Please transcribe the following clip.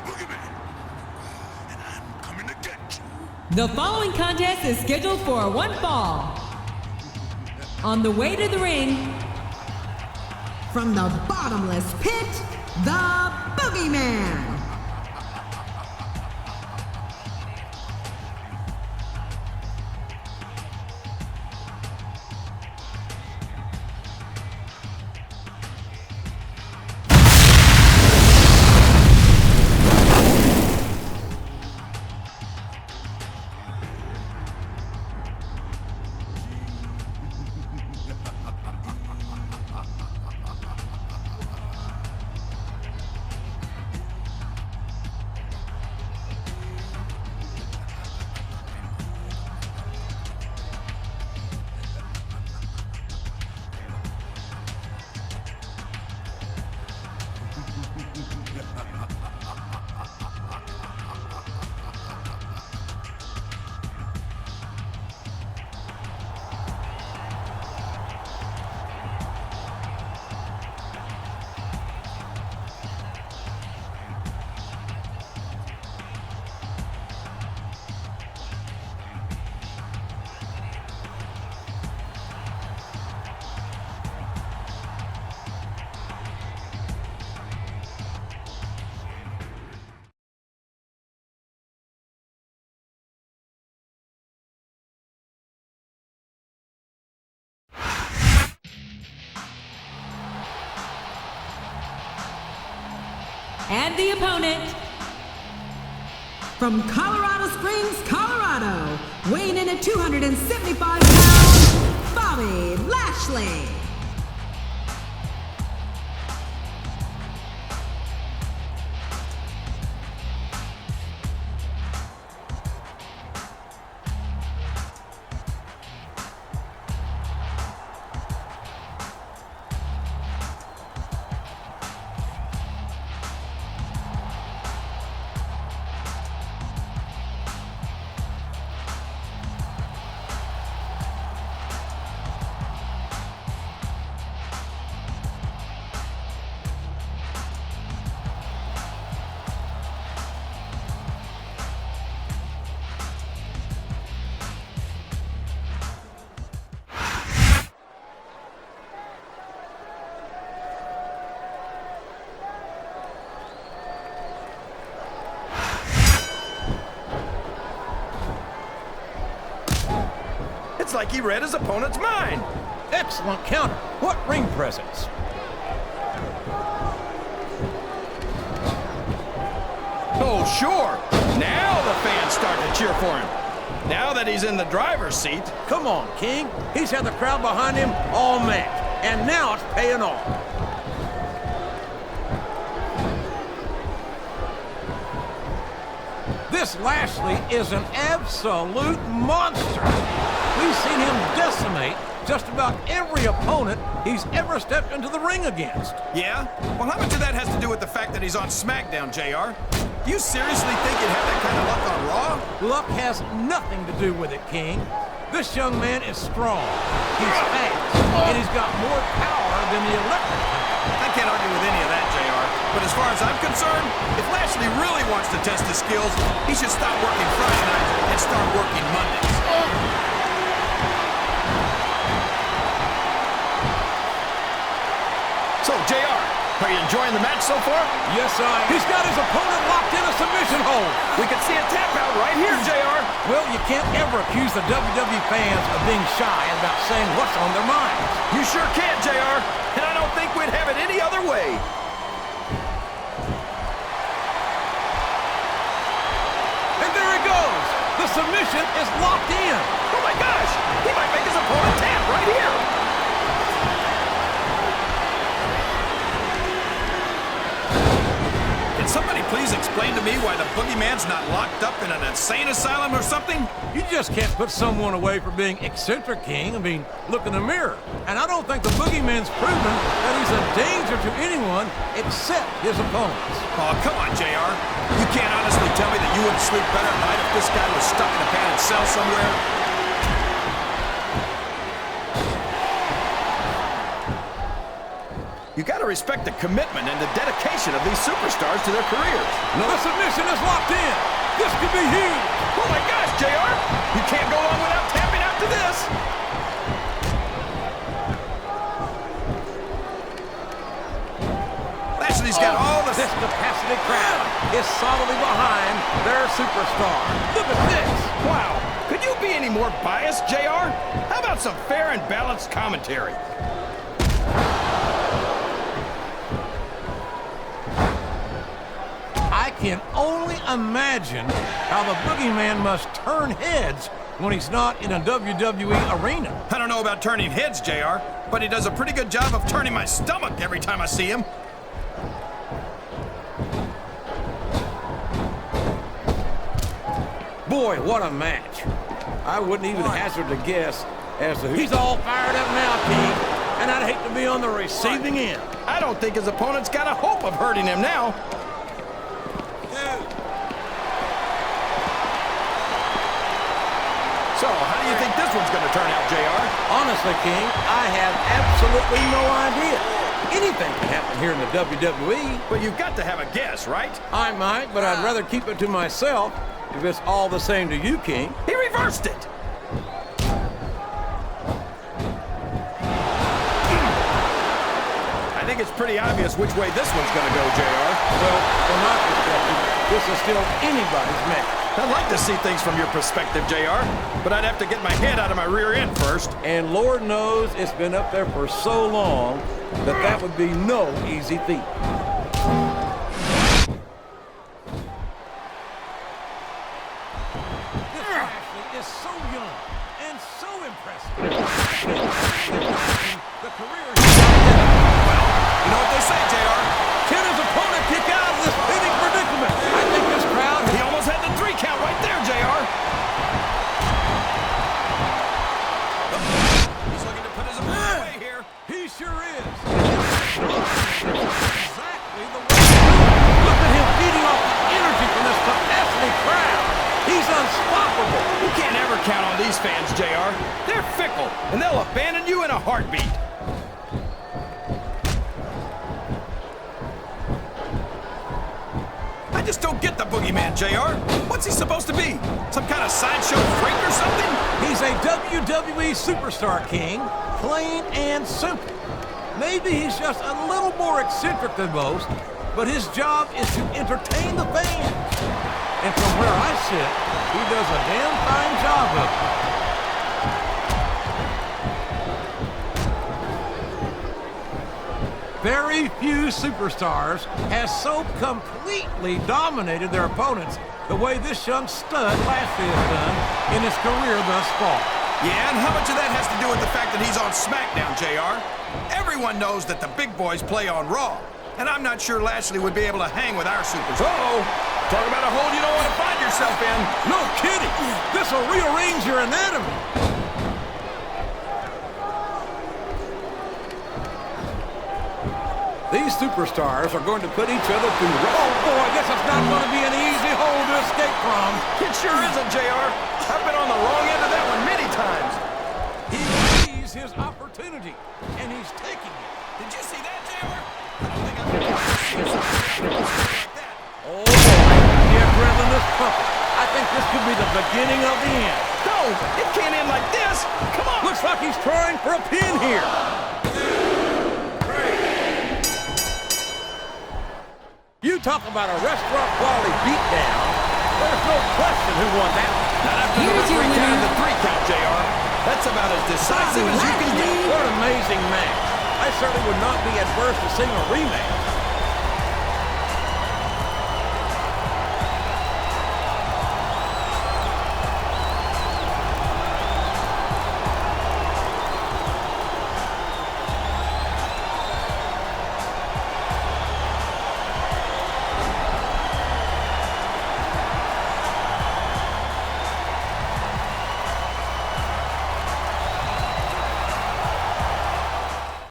Boogeyman, and I'm coming to get you. The following contest is scheduled for one fall. On the way to the ring, from the bottomless pit, the Boogeyman. And the opponent, from Colorado Springs, Colorado, weighing in at 275 pounds, Bobby Lashley. It's like he read his opponent's mind. Excellent counter. What ring presence? Oh, sure. Now the fans start to cheer for him. Now that he's in the driver's seat. Come on, King. He's had the crowd behind him all match, and now it's paying off. This Lashley is an absolute monster. We've seen him decimate just about every opponent he's ever stepped into the ring against. Yeah? Well, how much of that has to do with the fact that he's on SmackDown, JR? Do you seriously think you'd have that kind of luck on Raw? Luck has nothing to do with it, King. This young man is strong, he's fast, and he's got more power than the electric. I can't argue with any of that, JR. But as far as I'm concerned, if Lashley really wants to test his skills, he should stop working Friday nights and start working Mondays. So, JR, are you enjoying the match so far? Yes, I am. He's got his opponent locked in a submission hold. We can see a tap out right here, JR. Well, you can't ever accuse the WWE fans of being shy about saying what's on their minds. You sure can't, JR. And I don't think we'd have it any other way. And there he goes. The submission is locked in. Oh my gosh! He might make his opponent tap right here. Can somebody please explain to me why the Boogeyman's not locked up in an insane asylum or something? You just can't put someone away for being eccentric, King. I mean, look in the mirror. And I don't think the Boogeyman's proven that he's a danger to anyone except his opponents. Oh, come on, JR. You can't honestly tell me that you wouldn't sleep better at night if this guy was stuck in a padded cell somewhere? You You gotta respect the commitment and the dedication of these superstars to their careers. No, the submission is locked in. This could be huge. Oh my gosh, JR! You can't go on without tapping out to this. Lashley's got all the... This capacity crowd is solidly behind their superstar. Look at this. Wow. Could you be any more biased, JR? How about some fair and balanced commentary? I can only imagine how the Boogeyman must turn heads when he's not in a WWE arena. I don't know about turning heads, JR, but he does a pretty good job of turning my stomach every time I see him. Boy, what a match. I wouldn't even hazard to guess as to he's all fired up now, King, and I'd hate to be on the receiving end. I don't think his opponent's got a hope of hurting him now. So, how do you think this one's going to turn out, JR? Honestly, King, I have absolutely no idea. Anything can happen here in the WWE. But you've got to have a guess, right? I might, but I'd rather keep it to myself if it's all the same to you, King. He reversed it. I think it's pretty obvious which way this one's going to go, JR. Well, from my perspective, this is still anybody's match. I'd like to see things from your perspective, JR, but I'd have to get my head out of my rear end first. And Lord knows it's been up there for so long that that would be no easy feat. This Lashley is so young and so impressive. The career is... Well, you know what they say, JR? Can his opponent kick out of this pinning predicament? I think this crowd... He almost had the 3 count right there, JR. He's looking to put his opponent away here. He sure is. Exactly the way. Look at him feeding off the energy from this capacity crowd. He's unstoppable. You can't ever count on these fans, JR. They're fickle, and they'll abandon you in a heartbeat. I just don't get the Boogeyman, JR. What's he supposed to be? Some kind of sideshow freak or something? He's a WWE superstar, King. Plain and simple. Maybe he's just a little more eccentric than most, but his job is to entertain the fans. And from where I sit, he does a damn fine job of it. Very few superstars have so completely dominated their opponents the way this young stud Lashley has done in his career thus far. Yeah, and how much of that has to do with the fact that he's on SmackDown, JR? Everyone knows that the big boys play on Raw, and I'm not sure Lashley would be able to hang with our superstars. Uh-oh! Talk about a hole you don't want to find yourself in. No kidding! This'll rearrange your anatomy. These superstars are going to put each other through... Oh, boy, this is not going to be an easy hole to escape from. It sure isn't, JR. I've been on the wrong end of that one many times. He sees his opportunity, and he's taking it. Did you see that, JR? I don't think I've ever seen something like that. Oh, boy, the adrenaline is pumping. I think this could be the beginning of the end. No, it can't end like this. Come on. Looks like he's trying for a pin here. You talk about a restaurant quality beatdown. There's no question who won that one. Not after Here's your the 3 count winner. and the 3 count, JR. That's about as decisive as you can get. What an amazing match. I certainly would not be adverse to seeing a rematch.